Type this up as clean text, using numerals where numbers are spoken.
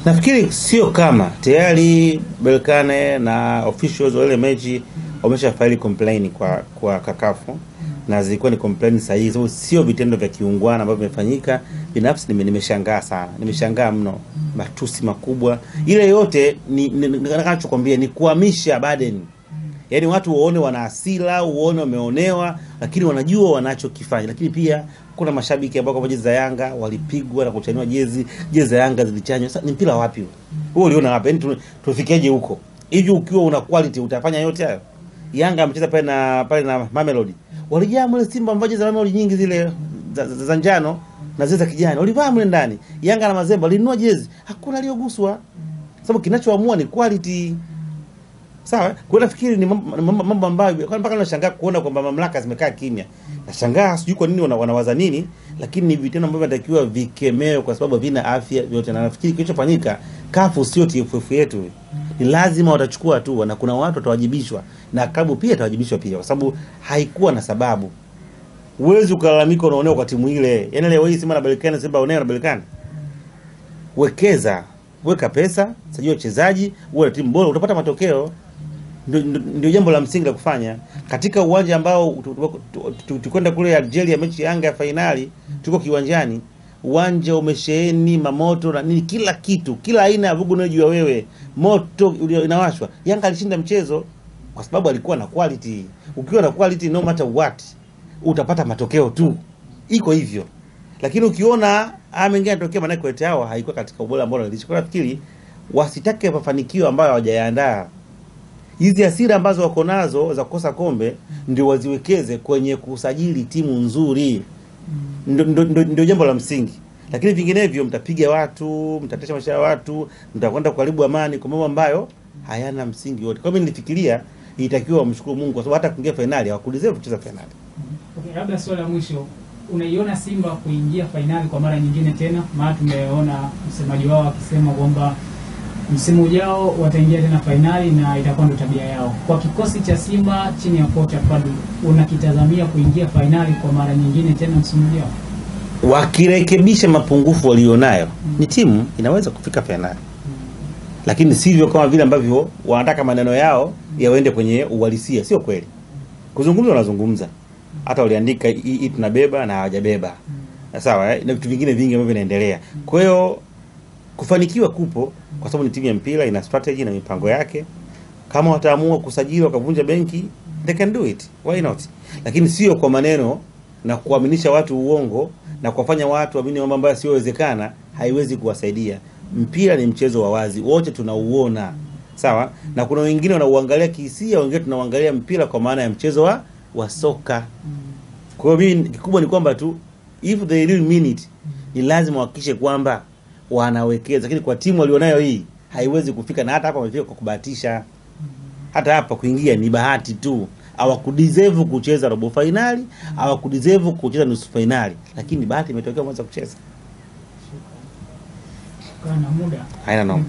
Nafikiri sio kama tayari Berkane na officials wa ile mechi wamesha file complaint kwa Kakafu, na zilikuwa ni complaint sahihi, sababu sio vitendo vya kiungwana ambavyo vimefanyika. Binafsi nimeshangaa sana, nimeshangaa mno, matusi makubwa. Ile yote nataka kukwambia ni kuhamisha burden. Yaani watu waone wana hasira, uone wameonewa, lakini wanajua wanachokifanya. Lakini pia kuna mashabiki ambao kwa jezi za Yanga walipigwa na kuchanywa jezi za Yanga zilichanywa. Sasa ni mpira wapi huo? Wewe uliona wapi? Yaani tufikiaje huko? Hivi ukiwa una quality utafanya yote hayo? Yanga amecheza pale na Mamelodi. Walijaa mle Simba mvaje za Mamelodi nyingi zile za njano na zile za kijani. Walivaa mle ndani. Yanga na Mazembe walinunua jezi. Hakuna aliyoguswa. Sababu kinachoamua ni quality. Sawa, kwa nafikiri ni mambo ambayo mpaka nashangaa kuona kwamba mamlaka zimekaa kimya. Nashangaa sijui kwa nini wanawaza nini, lakini ni vitendo ambavyo vinatakiwa vikemewe kwa sababu vina afya vyote. Na nafikiri kilichofanyika, CAF sio TFF yetu. Ni lazima watachukua hatua na kuna watu watawajibishwa na klabu pia itawajibishwa pia, kwa sababu haikuwa na sababu. Uwezi ukalalamika unaonewa kwa timu ile. Yaani leo hii Simba na Berkane, Simba unaona na Berkane. Weka pesa, sajili wachezaji, uwe na timu bora, utapata matokeo. Ndio jambo la msingi la kufanya. Katika uwanja ambao tukwenda kule Algeria mechi ya Yanga ya finali, tuko kiwanjani, uwanja umesheheni mamoto na nini, kila kitu, kila aina ya vugu unayojua wewe, moto inawashwa. Yanga alishinda mchezo kwa sababu alikuwa na quality. Ukiwa na quality no matter what, utapata matokeo tu. Iko hivyo. Lakini ukiona mengine yanatokea, maana kwa yao haikuwa katika ubora ambao nilichukua. Nafikiri wasitake mafanikio ambayo hawajaandaa. Hizi hasira ambazo wako nazo za kukosa kombe ndio waziwekeze kwenye kusajili timu nzuri. Ndio jambo la msingi. Lakini vinginevyo mtapiga watu, mtatesha maisha ya watu, mtakwenda kuharibu amani kwa mambo ambayo hayana msingi wote. Kwa mimi nilifikiria itakiwa mshukuru Mungu kwa sababu hata kuingia finali hawakudeserve kucheza finali. Okay, labda swali la mwisho. Unaiona Simba kuingia finali kwa mara nyingine tena? Maana tumeona msemaji wao akisema kwamba msimu ujao wataingia tena finali na itakuwa ndo tabia yao. Kwa kikosi cha Simba chini ya kocha Fadlu, unakitazamia kuingia finali kwa mara nyingine tena msimu ujao? Wakirekebisha mapungufu walionayo, ni timu inaweza kufika finali. Lakini sivyo kama vile ambavyo wanataka maneno yao yaende kwenye uhalisia, sio kweli. Kuzungumza wanazungumza. Hata waliandika hii tunabeba na hawajabeba. Sawa, na vitu vingine vingi ambavyo vinaendelea. Kwa hiyo kufanikiwa kupo kwa sababu ni timu ya mpira, ina strategy na mipango yake. Kama wataamua kusajili wakavunja benki, they can do it. Why not? Lakini sio kwa maneno na kuaminisha watu uongo na kuwafanya watu waamini mambo ambayo siyowezekana, haiwezi kuwasaidia. Mpira ni mchezo wa wazi, wote tunauona. Sawa? Na kuna wengine wanauangalia kihisia, wengine tunauangalia mpira kwa maana ya mchezo wa soka. Kwa hiyo mimi kikubwa ni kwamba tu if they really mean it, ni lazima wahakikishe kwamba wanawekeza. Lakini kwa timu walionayo hii haiwezi kufika, na hata hapa wamefika kwa kubahatisha. Hata hapa kuingia ni bahati tu. Hawakudeserve kucheza robo finali, hawakudeserve kucheza nusu finali, lakini bahati imetokea mwanzo kucheza. Kana muda. Haina no.